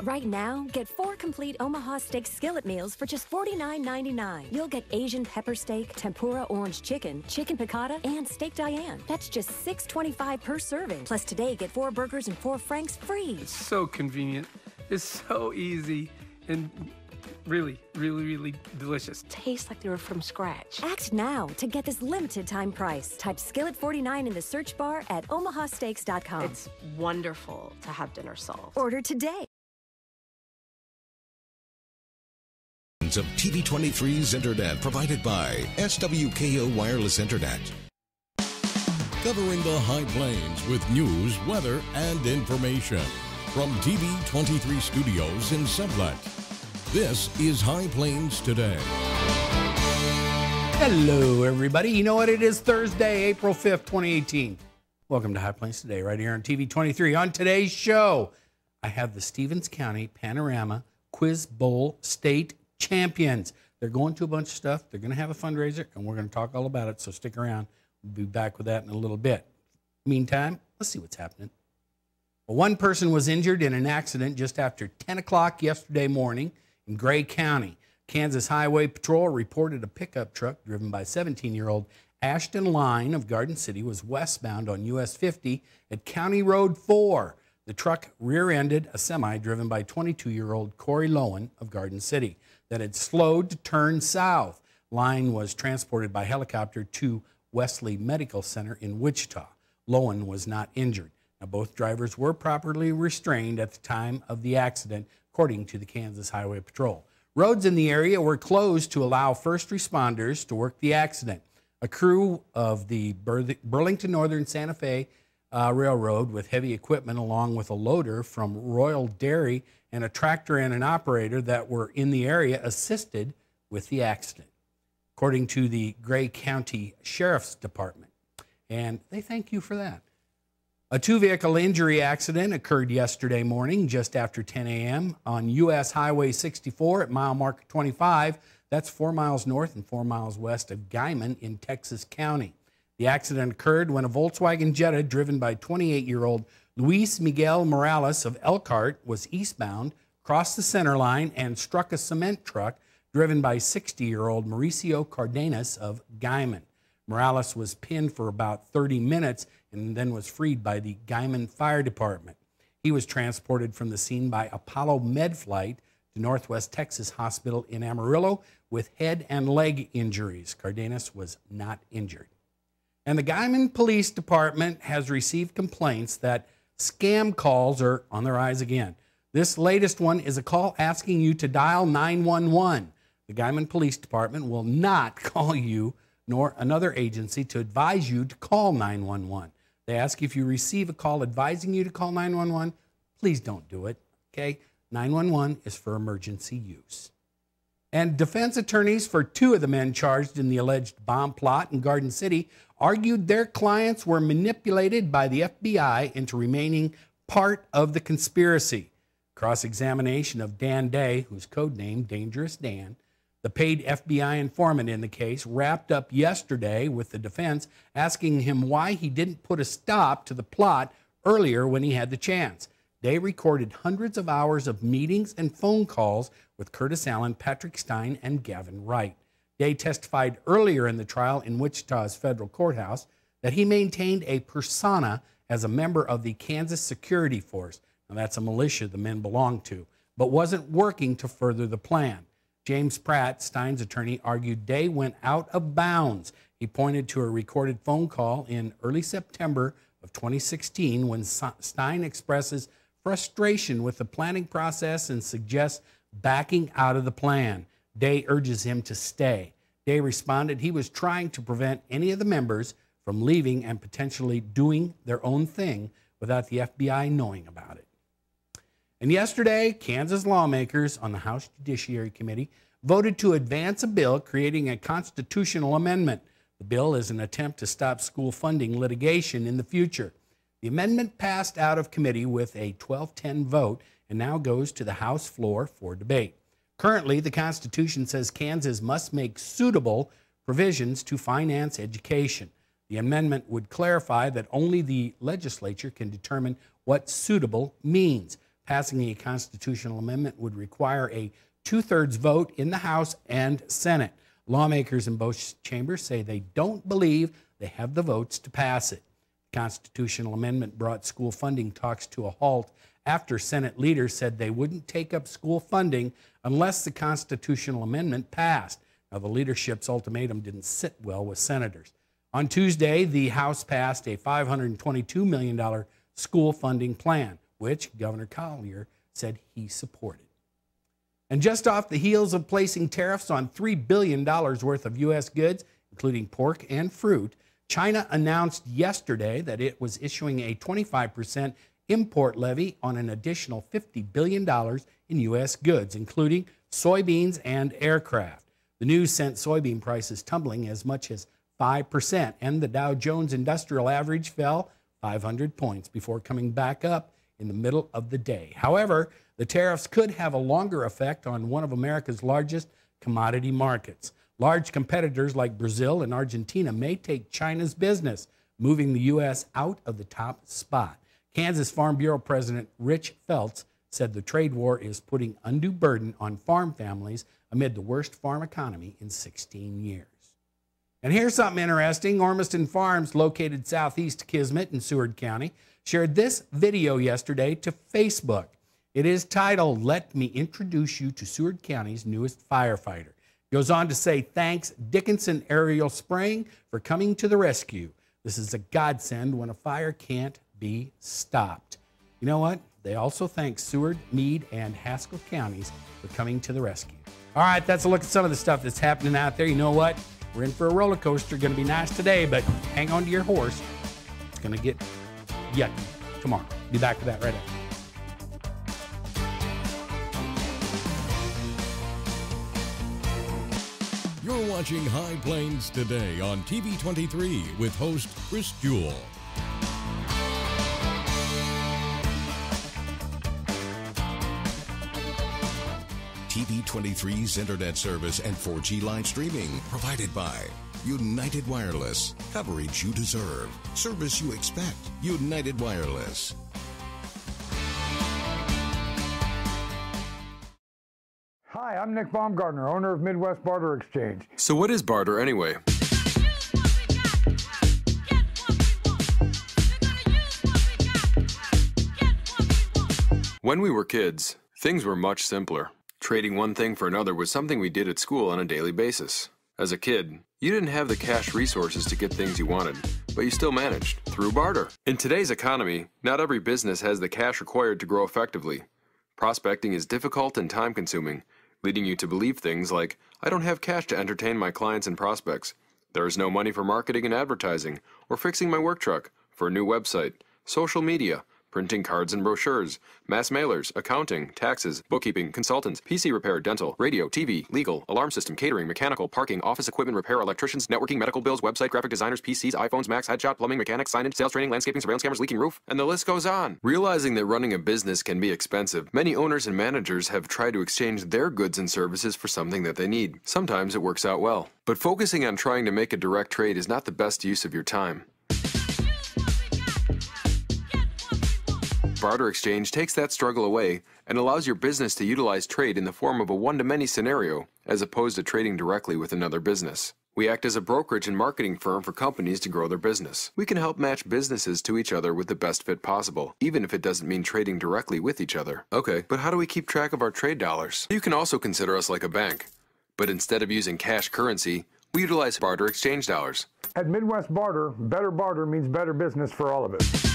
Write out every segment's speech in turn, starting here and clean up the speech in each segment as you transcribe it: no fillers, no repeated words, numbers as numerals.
Right now, get 4 complete Omaha Steaks skillet meals for just $49.99. You'll get Asian pepper steak, tempura orange chicken, chicken piccata, and steak Diane. That's just $6.25 per serving. Plus today, get 4 burgers and 4 franks free. It's so convenient. It's so easy and really delicious. Tastes like they were from scratch. Act now to get this limited time price. Type skillet 49 in the search bar at omahasteaks.com. It's wonderful to have dinner solved. Order today. Of TV23's Internet, provided by SWKO Wireless Internet. Covering the High Plains with news, weather, and information. From TV23 Studios in Sublette, this is High Plains Today. Hello, everybody. You know what? It is Thursday, April 5th, 2018. Welcome to High Plains Today, right here on TV23. On today's show, I have the Stevens County Panorama Quiz Bowl State Champions. They're going to a bunch of stuff. They're going to have a fundraiser, and we're going to talk all about it, so stick around. We'll be back with that in a little bit. Meantime, let's see what's happening. Well, one person was injured in an accident just after 10 o'clock yesterday morning in Gray County. Kansas Highway Patrol reported a pickup truck driven by 17-year-old Ashton Line of Garden City was westbound on US 50 at County Road 4. The truck rear-ended a semi driven by 22-year-old Corey Lowen of Garden City that had slowed to turn south. Line was transported by helicopter to Wesley Medical Center in Wichita. Lowen was not injured. Now, both drivers were properly restrained at the time of the accident, according to the Kansas Highway Patrol. Roads in the area were closed to allow first responders to work the accident. A crew of the Burlington Northern Santa Fe Railroad with heavy equipment, along with a loader from Royal Dairy and a tractor and an operator that were in the area, assisted with the accident, according to the Gray County Sheriff's Department. And they thank you for that. A 2-vehicle injury accident occurred yesterday morning just after 10 a.m. on U.S. Highway 64 at mile marker 25. That's 4 miles north and 4 miles west of Guymon in Texas County. The accident occurred when a Volkswagen Jetta driven by 28-year-old Luis Miguel Morales of Elkhart was eastbound, crossed the center line, and struck a cement truck driven by 60-year-old Mauricio Cardenas of Guymon. Morales was pinned for about 30 minutes and then was freed by the Guymon Fire Department. He was transported from the scene by Apollo Med Flight to Northwest Texas Hospital in Amarillo with head and leg injuries. Cardenas was not injured. And the Guymon Police Department has received complaints that scam calls are on the rise again. This latest one is a call asking you to dial 911. The Guymon Police Department will not call you nor another agency to advise you to call 911. They ask if you receive a call advising you to call 911, please don't do it, okay? 911 is for emergency use. And defense attorneys for 2 of the men charged in the alleged bomb plot in Garden City argued their clients were manipulated by the FBI into remaining part of the conspiracy. Cross-examination of Dan Day, who's codenamed Dangerous Dan, the paid FBI informant in the case, wrapped up yesterday with the defense asking him why he didn't put a stop to the plot earlier when he had the chance. Day recorded hundreds of hours of meetings and phone calls with Curtis Allen, Patrick Stein, and Gavin Wright. Day testified earlier in the trial in Wichita's federal courthouse that he maintained a persona as a member of the Kansas Security Force. Now, that's a militia the men belonged to, but wasn't working to further the plan. James Pratt, Stein's attorney, argued Day went out of bounds. He pointed to a recorded phone call in early September of 2016 when Stein expresses frustration with the planning process and suggests backing out of the plan. Day urges him to stay. Day responded he was trying to prevent any of the members from leaving and potentially doing their own thing without the FBI knowing about it. And yesterday, Kansas lawmakers on the House Judiciary Committee voted to advance a bill creating a constitutional amendment. The bill is an attempt to stop school funding litigation in the future. The amendment passed out of committee with a 12-10 vote and now goes to the House floor for debate. Currently, the Constitution says Kansas must make suitable provisions to finance education. The amendment would clarify that only the legislature can determine what suitable means. Passing a constitutional amendment would require a two-thirds vote in the House and Senate. Lawmakers in both chambers say they don't believe they have the votes to pass it. The constitutional amendment brought school funding talks to a halt after Senate leaders said they wouldn't take up school funding unless the constitutional amendment passed. Now, the leadership's ultimatum didn't sit well with senators. On Tuesday, the House passed a $522 million school funding plan, which Governor Collier said he supported. And just off the heels of placing tariffs on $3 billion worth of U.S. goods, including pork and fruit, China announced yesterday that it was issuing a 25% import levy on an additional $50 billion in U.S. goods, including soybeans and aircraft. The news sent soybean prices tumbling as much as 5%, and the Dow Jones Industrial Average fell 500 points before coming back up in the middle of the day. However, the tariffs could have a longer effect on one of America's largest commodity markets. Large competitors like Brazil and Argentina may take China's business, moving the U.S. out of the top spot. Kansas Farm Bureau President Rich Feltz said the trade war is putting undue burden on farm families amid the worst farm economy in 16 years. And here's something interesting. Ormiston Farms, located southeast Kismet in Seward County, shared this video yesterday to Facebook. It is titled, "Let Me Introduce You to Seward County's Newest Firefighter." It goes on to say, "Thanks Dickinson Aerial Spraying for coming to the rescue. This is a godsend when a fire can't be stopped." You know what? They also thank Seward, Meade, and Haskell counties for coming to the rescue. All right, that's a look at some of the stuff that's happening out there. You know what? We're in for a roller coaster. Going to be nice today, but hang on to your horse. It's going to get yucky tomorrow. Be back with that right after. You're watching High Plains Today on TV 23 with host Chris Jewell. TV 23's internet service and 4G live streaming provided by United Wireless. Coverage you deserve. Service you expect. United Wireless. Hi, I'm Nick Baumgartner, owner of Midwest Barter Exchange. So what is barter anyway? When we were kids, things were much simpler. Trading one thing for another was something we did at school on a daily basis. As a kid, you didn't have the cash resources to get things you wanted, but you still managed through barter. In today's economy, not every business has the cash required to grow effectively. Prospecting is difficult and time-consuming, leading you to believe things like, "I don't have cash to entertain my clients and prospects. There is no money for marketing and advertising, or fixing my work truck, for a new website, social media, printing cards and brochures, mass mailers, accounting, taxes, bookkeeping, consultants, PC repair, dental, radio, TV, legal, alarm system, catering, mechanical, parking, office equipment repair, electricians, networking, medical bills, website, graphic designers, PCs, iPhones, Macs, headshot, plumbing, mechanics, signage, sales training, landscaping, surveillance cameras, leaking roof," and the list goes on. Realizing that running a business can be expensive, many owners and managers have tried to exchange their goods and services for something that they need. Sometimes it works out well, but focusing on trying to make a direct trade is not the best use of your time. Barter exchange takes that struggle away and allows your business to utilize trade in the form of a one-to-many scenario, as opposed to trading directly with another business. We act as a brokerage and marketing firm for companies to grow their business. We can help match businesses to each other with the best fit possible, even if it doesn't mean trading directly with each other. Okay, but how do we keep track of our trade dollars? You can also consider us like a bank, but instead of using cash currency, we utilize barter exchange dollars. At Midwest Barter, better barter means better business for all of us.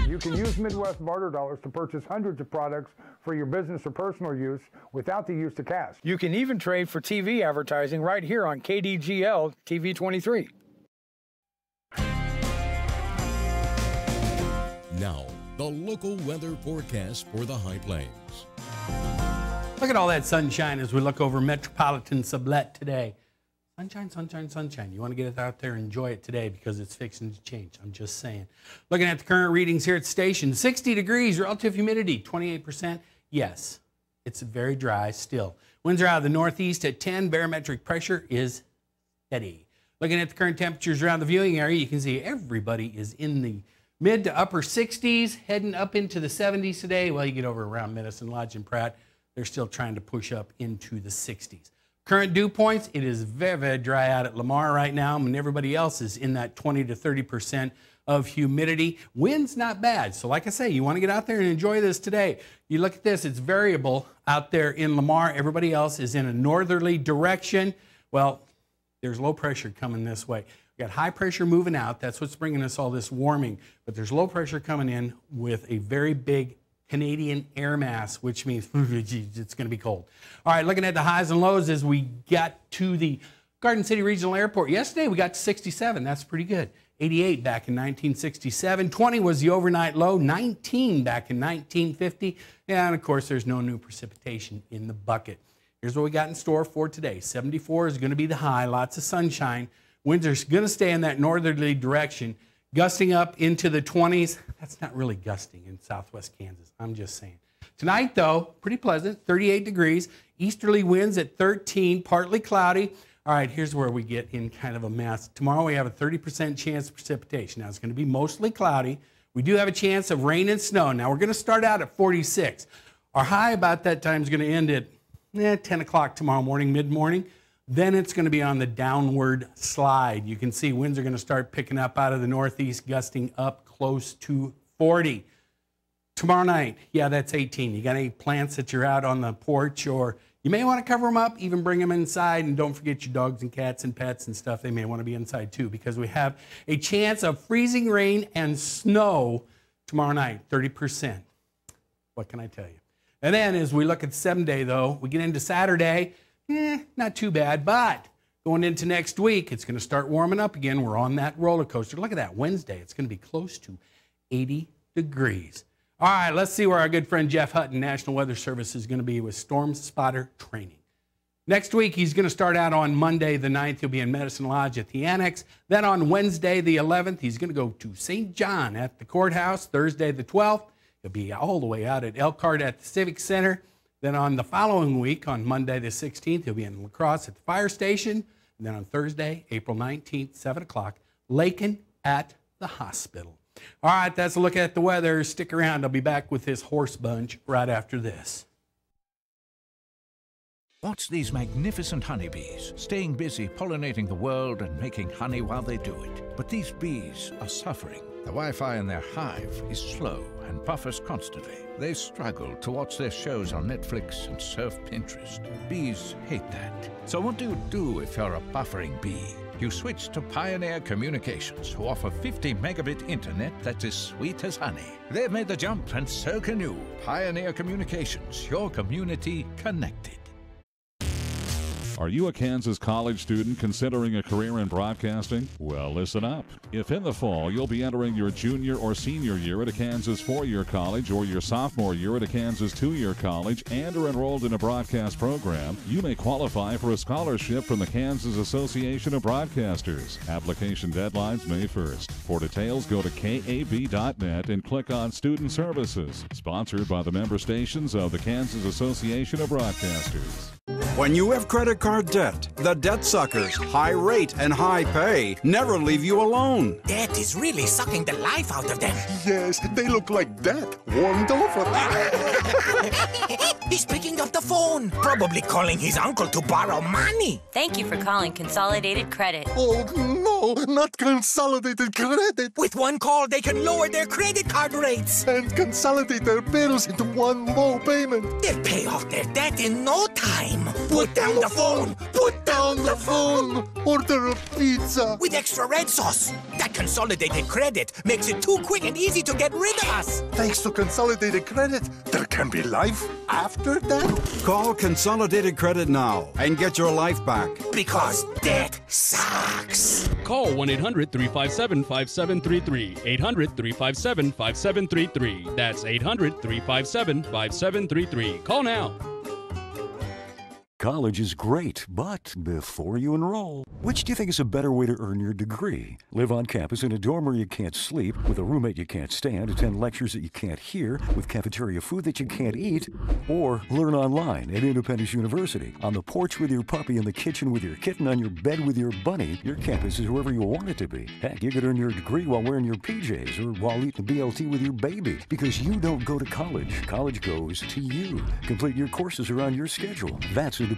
You can use Midwest Barter dollars to purchase hundreds of products for your business or personal use without the use of cash. You can even trade for TV advertising right here on KDGL TV 23. Now, the local weather forecast for the High Plains. Look at all that sunshine as we look over Metropolitan Sublette today. Sunshine, sunshine, sunshine. You want to get it out there and enjoy it today because it's fixing to change. I'm just saying. Looking at the current readings here at the station, 60 degrees, relative humidity, 28%. Yes, it's very dry still. Winds are out of the northeast at 10. Barometric pressure is steady. Looking at the current temperatures around the viewing area, you can see everybody is in the mid to upper 60s, heading up into the 70s today. Well, you get over around Medicine Lodge and Pratt, they're still trying to push up into the 60s. Current dew points, it is very, very dry out at Lamar right now, and everybody else is in that 20 to 30% of humidity. Wind's not bad. So like I say, you want to get out there and enjoy this today. You look at this, it's variable out there in Lamar. Everybody else is in a northerly direction. Well, there's low pressure coming this way. We got high pressure moving out. That's what's bringing us all this warming. But there's low pressure coming in with a very big Canadian air mass, which means it's going to be cold. All right, looking at the highs and lows as we got to the Garden City Regional Airport. Yesterday we got to 67. That's pretty good. 88 back in 1967. 20 was the overnight low. 19 back in 1950. And, of course, there's no new precipitation in the bucket. Here's what we got in store for today. 74 is going to be the high. Lots of sunshine. Winds are going to stay in that northerly direction. Gusting up into the 20s. That's not really gusting in southwest Kansas. I'm just saying. Tonight, though, pretty pleasant. 38 degrees. Easterly winds at 13. Partly cloudy. All right, here's where we get in kind of a mess. Tomorrow we have a 30% chance of precipitation. Now, it's going to be mostly cloudy. We do have a chance of rain and snow. Now, we're going to start out at 46. Our high about that time is going to end at 10 o'clock tomorrow morning, mid-morning. Then it's going to be on the downward slide. You can see winds are going to start picking up out of the northeast, gusting up close to 40. Tomorrow night, yeah, that's 18. You got any plants that you're out on the porch, or you may want to cover them up, even bring them inside, and don't forget your dogs and cats and pets and stuff. They may want to be inside too, because we have a chance of freezing rain and snow tomorrow night, 30%. What can I tell you? And then as we look at the 7-day, though, we get into Saturday, not too bad, but going into next week, it's going to start warming up again. We're on that roller coaster. Look at that, Wednesday. It's going to be close to 80 degrees. All right, let's see where our good friend Jeff Hutton, National Weather Service, is going to be with Storm Spotter Training. Next week, he's going to start out on Monday the 9th. He'll be in Medicine Lodge at the Annex. Then on Wednesday the 11th, he's going to go to St. John at the courthouse. Thursday the 12th, he'll be all the way out at Elkhart at the Civic Center. Then on the following week, on Monday the 16th, he'll be in La Crosse at the fire station. And then on Thursday, April 19th, 7 o'clock, Lakin at the hospital. All right, that's a look at the weather. Stick around. I'll be back with this horse bunch right after this. Watch these magnificent honeybees, staying busy pollinating the world and making honey while they do it. But these bees are suffering. The Wi-Fi in their hive is slow and buffers constantly. They struggle to watch their shows on Netflix and surf Pinterest. Bees hate that. So what do you do if you're a buffering bee? You switch to Pioneer Communications, who offer 50 megabit internet that's as sweet as honey. They've made the jump, and so can you. Pioneer Communications, your community connected. Are you a Kansas college student considering a career in broadcasting? Well, listen up. If in the fall you'll be entering your junior or senior year at a Kansas 4-year college or your sophomore year at a Kansas 2-year college and are enrolled in a broadcast program, you may qualify for a scholarship from the Kansas Association of Broadcasters. Application deadline's May 1st. For details, go to KAB.net and click on Student Services. Sponsored by the member stations of the Kansas Association of Broadcasters. When you have credit card debt, the debt suckers, high rate and high pay, never leave you alone. Debt is really sucking the life out of them. Yes, they look like death, warmed over. He's picking up the phone, probably calling his uncle to borrow money. Thank you for calling Consolidated Credit. Oh, no, not Consolidated Credit. With one call, they can lower their credit card rates. And consolidate their bills into one low payment. They'll pay off their debt in no time. Put down the phone. Put down the phone. Order a pizza. With extra red sauce. That Consolidated Credit makes it too quick and easy to get rid of us. Thanks to Consolidated Credit, there can be life after death. Call Consolidated Credit now and get your life back. Because debt sucks. Call 1-800-357-5733. 800-357-5733. That's 800-357-5733. Call now. College is great, but before you enroll, which do you think is a better way to earn your degree? Live on campus in a dorm where you can't sleep, with a roommate you can't stand, attend lectures that you can't hear, with cafeteria food that you can't eat, or learn online at Independence University. On the porch with your puppy, in the kitchen with your kitten, on your bed with your bunny, your campus is wherever you want it to be. Heck, you could earn your degree while wearing your PJs or while eating BLT with your baby, because you don't go to college. College goes to you. Complete your courses around your schedule. That's independence.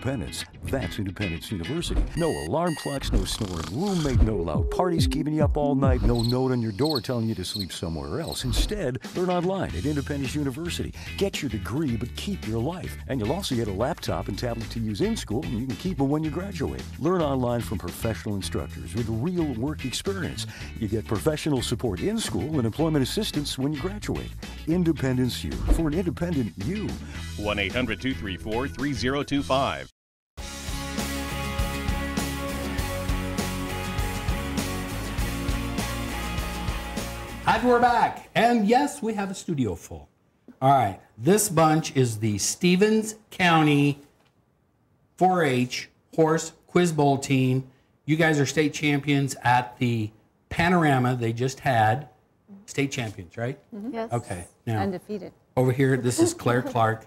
That's Independence University. No alarm clocks, no snoring roommate, no loud parties keeping you up all night, no note on your door telling you to sleep somewhere else. Instead, learn online at Independence University. Get your degree, but keep your life. And you'll also get a laptop and tablet to use in school, and you can keep them when you graduate. Learn online from professional instructors with real work experience. You get professional support in school and employment assistance when you graduate. Independence U, for an independent you. 1-800-234-3025. And we're back. And yes, we have a studio full. All right. This bunch is the Stevens County 4-H Horse Quiz Bowl team. You guys are state champions at the Panorama they just had. State champions, right? Mm-hmm. Yes. Okay. Now, undefeated. Over here, this is Claire Clark,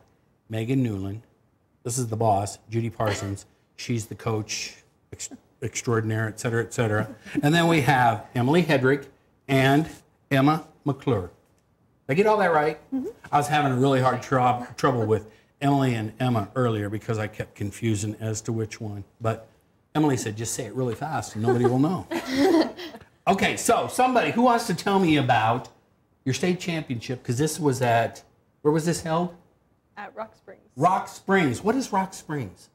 Megan Newland. This is the boss, Judy Parsons. She's the coach extraordinaire, et cetera, et cetera. And then we have Emily Hedrick and Emma McClure. Did I get all that right? Mm-hmm. I was having a really hard trouble with Emily and Emma earlier because I kept confusing as to which one. But Emily said, just say it really fast and nobody will know. Okay, so somebody who wants to tell me about your state championship, because this was at, where was this held? At Rock Springs. Rock Springs. What is Rock Springs?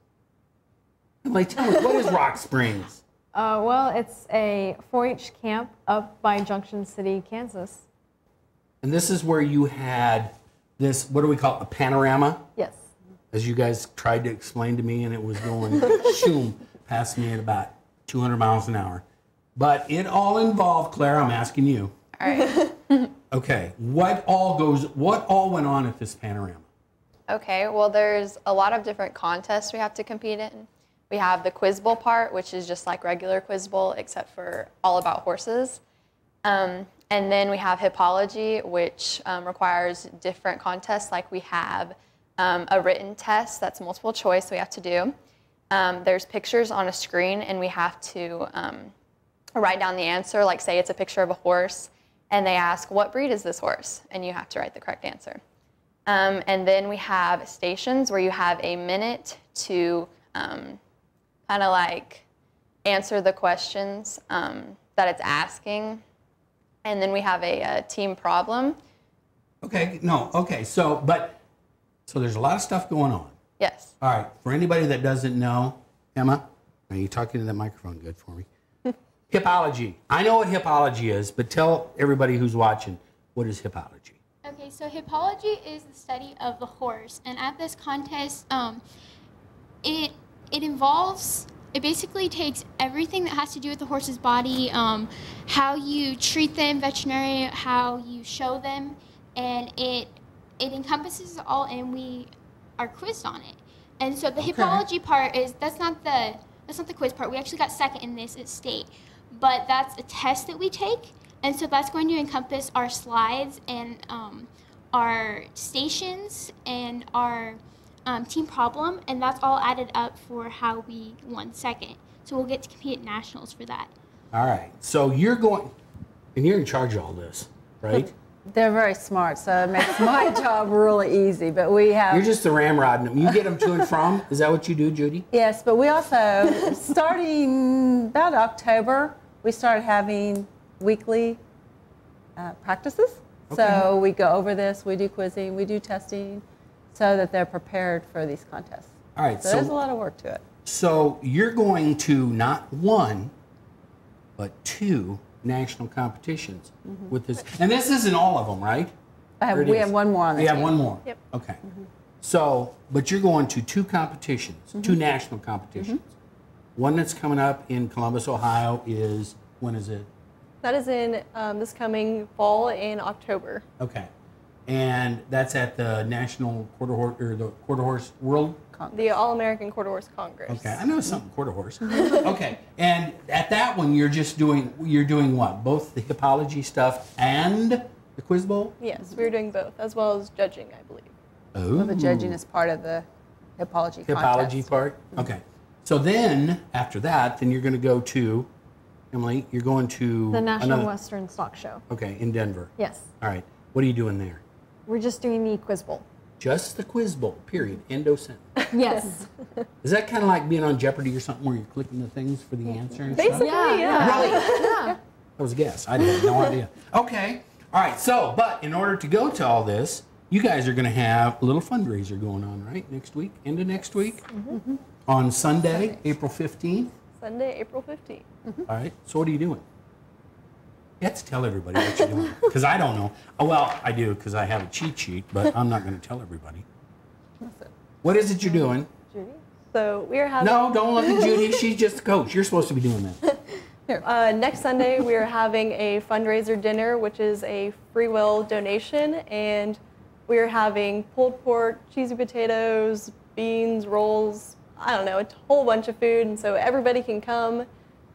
Emily, tell me, what is Rock Springs? Well, it's a 4-H camp up by Junction City, Kansas. And this is where you had this, what do we call it, a panorama? Yes. As you guys tried to explain to me, and it was going shoom past me at about 200 miles an hour. But it all involved, Claire, I'm asking you. All right. Okay, what all went on at this panorama? Okay, well, there's a lot of different contests we have to compete in. We have the quiz bowl part, which is just like regular quiz bowl, except for all about horses. And then we have hippology, which requires different contests. Like we have a written test that's multiple choice we have to do. There's pictures on a screen, and we have to write down the answer. Like say it's a picture of a horse, and they ask, what breed is this horse? And you have to write the correct answer. And then we have stations where you have a minute to kind of like answer the questions that it's asking. And then we have a team problem. Okay, no, okay, so there's a lot of stuff going on. Yes. All right, for anybody that doesn't know, Emma, are you talking to the microphone good for me? Hippology. I know what hippology is, but tell everybody who's watching, what is hippology? Okay, so hippology is the study of the horse, and at this contest, it basically takes everything that has to do with the horse's body, how you treat them, veterinary, how you show them, and it encompasses it all, and we are quizzed on it. And so the hippology part is that's not the quiz part. We actually got second in this at state, but that's a test that we take. And so that's going to encompass our slides and our stations and our team problem, and that's all added up for how we won second. So we'll get to compete at nationals for that. All right. So you're going, and you're in charge of all this, right? They're very smart, so it makes my job really easy. But we have. You're just the ramrodding them. You get them to and from. Is that what you do, Judy? Yes, but we also, starting about October, we started having weekly practices. Okay. So we go over this, we do quizzing, we do testing, so that they're prepared for these contests. All right. So there's a lot of work to it. So you're going to not one, but two national competitions with this. And this isn't all of them, right? We have one more on the We team. have one more. Yep. Okay. So, but you're going to two competitions, two national competitions. One that's coming up in Columbus, Ohio is, when is it? That is in this coming fall in October. Okay. And that's at the National Quarter Horse, or the Quarter Horse World. The All-American Quarter Horse Congress. Okay, I know something quarter horse. Okay, and at that one you're doing what? Both the hippology stuff and the quiz bowl? Yes, we're doing both, as well as judging, I believe. Oh. Well, the judging is part of the hippology contest. Hippology part? Okay. So then, after that, then you're going to go to, Emily, you're going to The National Western Stock Show. Okay, in Denver. Yes. All right. What are you doing there? We're just doing the quiz bowl. Just the quiz bowl, period. Endo sentence. Yes. Is that kind of like being on Jeopardy or something where you're clicking the things for the answer and Basically, stuff? yeah. Really? Yeah. That was a guess. I had no idea. Okay. All right. So, but in order to go to all this, you guys are going to have a little fundraiser going on, right? Next week? End of next week? Mm-hmm. On Sunday, April 15th? Sunday, April 15th. All right. So what are you doing? You have to tell everybody what you're doing, because I don't know. Oh, well, I do, because I have a cheat sheet, but I'm not going to tell everybody. What is it you're doing? Judy? So we are having... No, don't look at Judy. She's just the coach. You're supposed to be doing that. Next Sunday, we are having a fundraiser dinner, which is a free will donation, and we are having pulled pork, cheesy potatoes, beans, rolls, I don't know, a whole bunch of food, and so everybody can come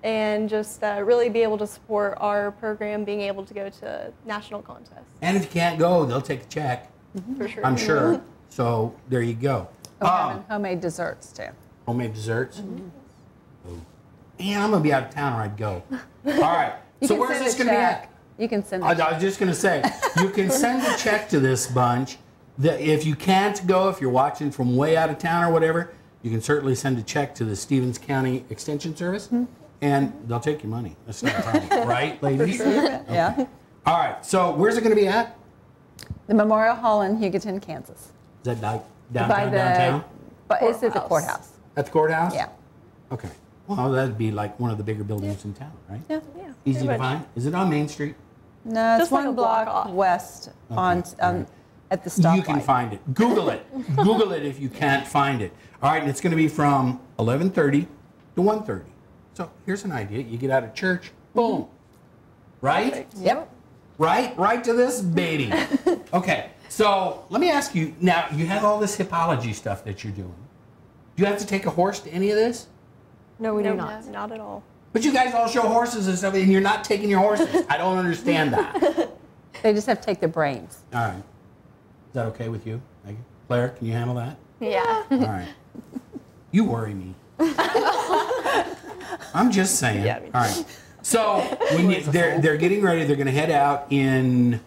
and just really be able to support our program, being able to go to national contests. And if you can't go, they'll take a check. For sure. I'm sure. So there you go. We're having homemade desserts too. Homemade desserts? Oh. Man, I'm going to be out of town or I'd go. All right. So where's this going to be at? You can send I was just going to say, you can send a check to this bunch. If you can't go, if you're watching from way out of town or whatever, you can certainly send a check to the Stevens County Extension Service, and they'll take your money. That's not a problem. Right, ladies? For sure. Okay. Yeah. All right. So where's it going to be at? The Memorial Hall in Hugoton, Kansas. Is that downtown? But it's at the courthouse. At the courthouse? Yeah. Okay. Well, that'd be like one of the bigger buildings in town, right? Yeah. Easy to find. Is it on Main Street? No, it's Just like one a block block off. west Okay. at the stoplight. You can find it. Google it. Google it if you can't find it. All right, and it's going to be from 11:30 to 1:30. So here's an idea. You get out of church, boom. Right? Yep. Right to this baby. Okay, so let me ask you, now you have all this hippology stuff that you're doing. Do you have to take a horse to any of this? No, we do not. Not at all. But you guys all show horses and stuff, and you're not taking your horses. I don't understand that. They just have to take their brains. All right. Is that okay with you? Megan? Claire, can you handle that? Yeah. All right. You worry me. I'm just saying. Yeah, all right. So when they're getting ready, they're going to head out in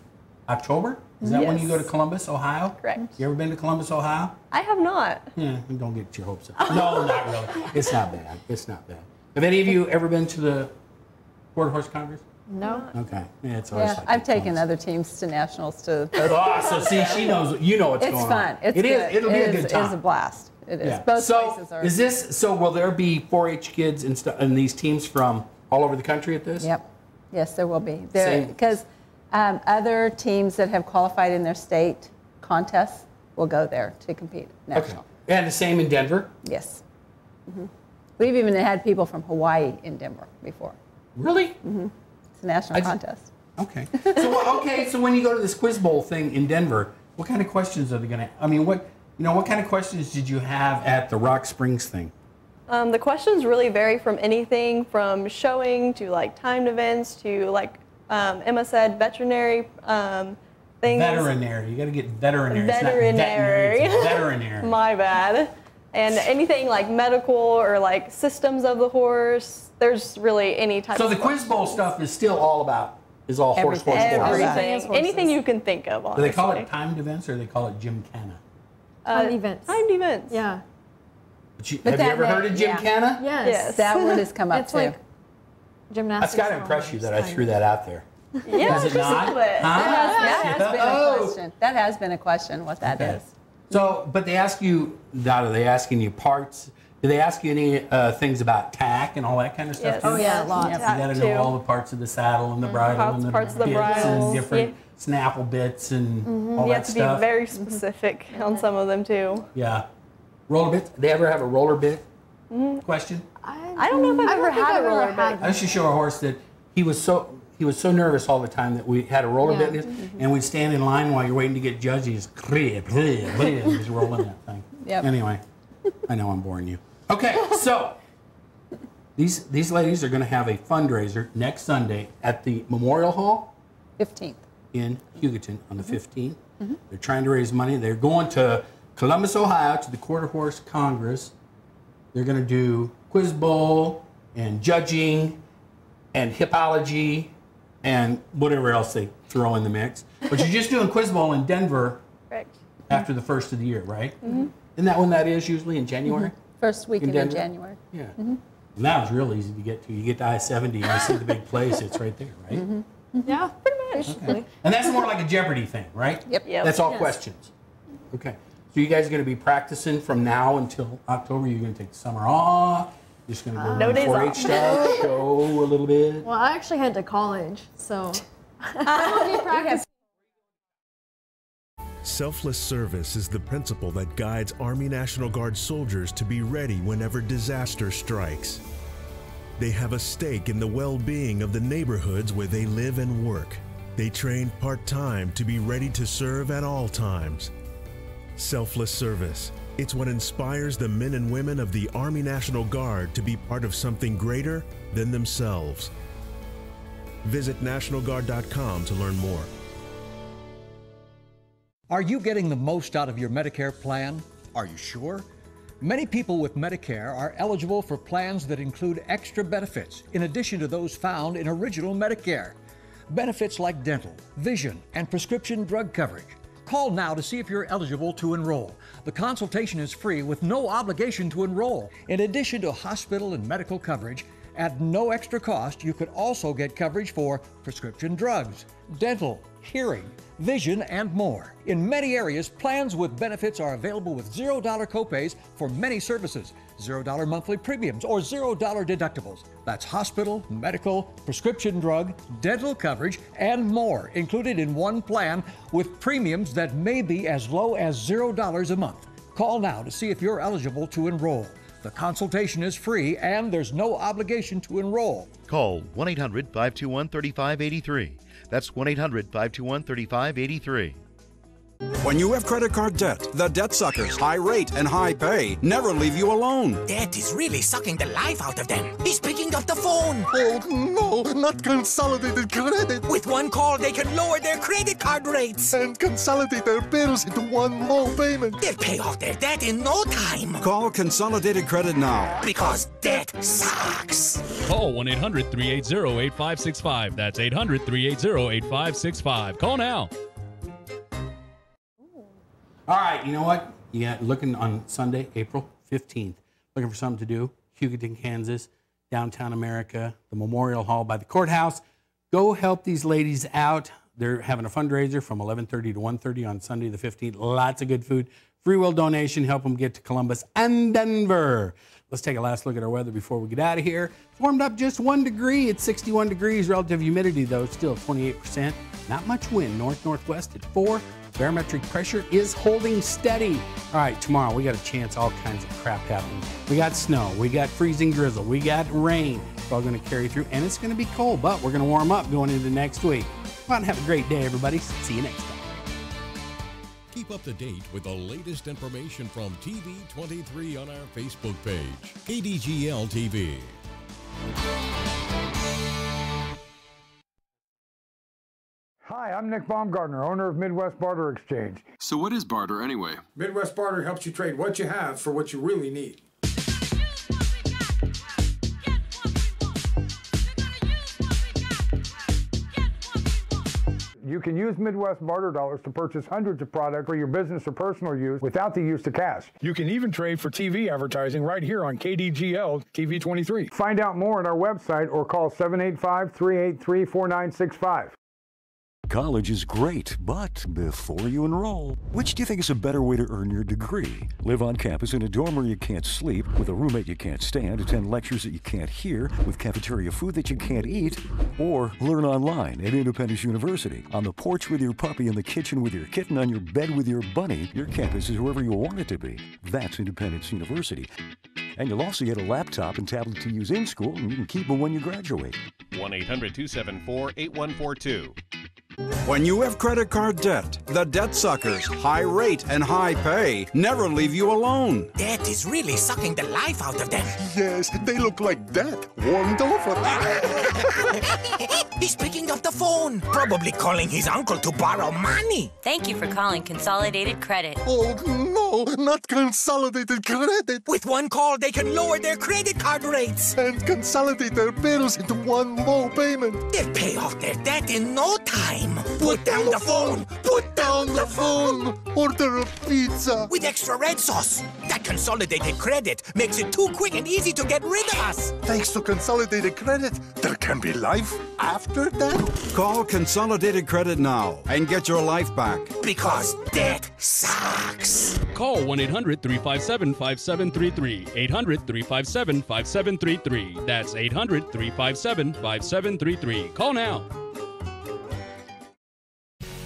October. Is that when you go to Columbus, Ohio? Correct. You ever been to Columbus, Ohio? I have not. Yeah, don't get your hopes up. No, not really. It's not bad. It's not bad. Have any of you ever been to the Quarter Horse Congress? No. Okay. Yeah, it's always like I've taken other teams to nationals to. Oh, so see, she knows. You know what's going on. It's fun. It's It good. is. It'll be a good time. It is a blast. It is. Yeah. Both so places are. is this? So will there be 4-H kids and these teams from all over the country at this? Yep. Yes, there will be. Same. Because other teams that have qualified in their state contests will go there to compete national. Okay. And the same in Denver? Yes. Mm-hmm. We've even had people from Hawaii in Denver before. Really? Mm-hmm. It's a national contest. Okay. So when you go to this quiz bowl thing in Denver, what kind of questions are they going to? I mean, what kind of questions did you have at the Rock Springs thing? The questions really vary from anything from showing to like timed events to like Emma said, veterinary things. Veterinary. You got to get veterinary. Veterinary. It's not veterinary. It's veterinary. My bad. And anything like medical or like systems of the horse. There's really any type. So of the quiz bowl stuff is still all horse. Everything. Anything you can think of. Honestly. Do they call it timed events or do they call it gymkhana? Timed events. Timed events. Yeah. Have you ever heard of gymkhana? Yes. That one has come up it's too. Like gymnastics. That's got to impress you that I threw that out there. Yeah, Does it not? That has been a question. That has been a question. What that is. So, but they ask you, are they asking you parts? Do they ask you any things about tack and all that kind of stuff? Yes. Too? Oh yeah, a lot. You got to know all the parts of the saddle and the bridle and the parts of the bits bridle. and different snapple bits and all You that have to stuff. be very specific on some of them too. Yeah. Roller bits? They ever have a roller bit question? I don't know if I've ever had a roller bit. I used to show a horse that he he was so nervous all the time that we had a roller business, and we'd stand in line while you're waiting to get judged. He's rolling that thing. Yep. Anyway, I know I'm boring you. Okay, so these ladies are going to have a fundraiser next Sunday at the Memorial Hall. 15th. In Hugoton on the 15th. They're trying to raise money. They're going to Columbus, Ohio, to the Quarter Horse Congress. They're going to do quiz bowl and judging and hippology and whatever else they throw in the mix. But you're just doing quiz bowl in Denver after the first of the year, right? Isn't that when that is usually, in January? First weekend in January. Yeah. And that was real easy to get to. You get to I-70 and you see the big place. It's right there, right? Yeah, pretty much. Okay. And that's more like a Jeopardy thing, right? Yep. That's all questions. Okay. So you guys are going to be practicing from now until October. You're going to take the summer off. You're just going to go No days 4-H off. stuff, show a little bit. Well, I actually head to college, so I will be practicing. Selfless service is the principle that guides Army National Guard soldiers to be ready whenever disaster strikes. They have a stake in the well-being of the neighborhoods where they live and work. They train part-time to be ready to serve at all times. Selfless service. It's what inspires the men and women of the Army National Guard to be part of something greater than themselves. Visit NationalGuard.com to learn more. Are you getting the most out of your Medicare plan? Are you sure? Many people with Medicare are eligible for plans that include extra benefits in addition to those found in original Medicare. Benefits like dental, vision, and prescription drug coverage. Call now to see if you're eligible to enroll. The consultation is free with no obligation to enroll. In addition to hospital and medical coverage, at no extra cost, you could also get coverage for prescription drugs, dental, hearing, vision, and more. In many areas, plans with benefits are available with $0 copays for many services, $0 monthly premiums, or $0 deductibles. That's hospital, medical, prescription drug, dental coverage, and more included in one plan with premiums that may be as low as $0 a month. Call now to see if you're eligible to enroll. The consultation is free and there's no obligation to enroll. Call 1-800-521-3583. That's 1-800-521-3583. When you have credit card debt, the debt suckers, high rate and high pay, never leave you alone. Debt is really sucking the life out of them. He's picking up the phone. Oh, no, not Consolidated Credit. With one call, they can lower their credit card rates. And consolidate their bills into one low payment. They'll pay off their debt in no time. Call Consolidated Credit now. Because debt sucks. Call 1-800-380-8565. That's 800-380-8565. Call now. All right, you know what? You got looking on Sunday, April 15th. Looking for something to do. Hugoton, Kansas, downtown America, the Memorial Hall by the courthouse. Go help these ladies out. They're having a fundraiser from 11:30 to 1:30 on Sunday the 15th. Lots of good food. Free will donation. Help them get to Columbus and Denver. Let's take a last look at our weather before we get out of here. It's warmed up just 1 degree. It's 61 degrees. Relative humidity, though, still 28%. Not much wind. North-northwest at 4. Barometric pressure is holding steady. All right, tomorrow we got a chance all kinds of crap happening. We got snow, we got freezing drizzle, we got rain. It's all going to carry through, and it's going to be cold, but we're going to warm up going into next week. Come on and have a great day, everybody. See you next time. Keep up to date with the latest information from TV23 on our Facebook page, KDGL TV. Hi, I'm Nick Baumgartner, owner of Midwest Barter Exchange. So what is barter anyway? Midwest Barter helps you trade what you have for what you really need. You can use Midwest barter dollars to purchase hundreds of products for your business or personal use without the use of cash. You can even trade for TV advertising right here on KDGL TV 23. Find out more at our website or call 785-383-4965. College is great, but before you enroll, which do you think is a better way to earn your degree? Live on campus in a dorm where you can't sleep, with a roommate you can't stand, attend lectures that you can't hear, with cafeteria food that you can't eat, or learn online at Independence University. On the porch with your puppy, in the kitchen with your kitten, on your bed with your bunny, your campus is wherever you want it to be. That's Independence University. And you'll also get a laptop and tablet to use in school, and you can keep them when you graduate. 1-800-274-8142. When you have credit card debt, the debt suckers, high rate and high pay, never leave you alone. Debt is really sucking the life out of them. Yes, they look like that, warmed over. He's picking up the phone, probably calling his uncle to borrow money. Thank you for calling Consolidated Credit. Oh, no, not Consolidated Credit. With one call, they can lower their credit card rates. And consolidate their bills into one low payment. They'll pay off their debt in no time. Put down the phone. Put down the phone. Order a pizza. With extra red sauce. That Consolidated Credit makes it too quick and easy to get rid of us. Thanks to Consolidated Credit, there can be life after debt. Call Consolidated Credit now and get your life back. Because debt sucks. Call 1-800-357-5733. 800-357-5733. That's 800-357-5733. Call now.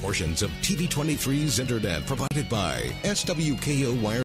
Portions of TV23's internet provided by SWKO Wire.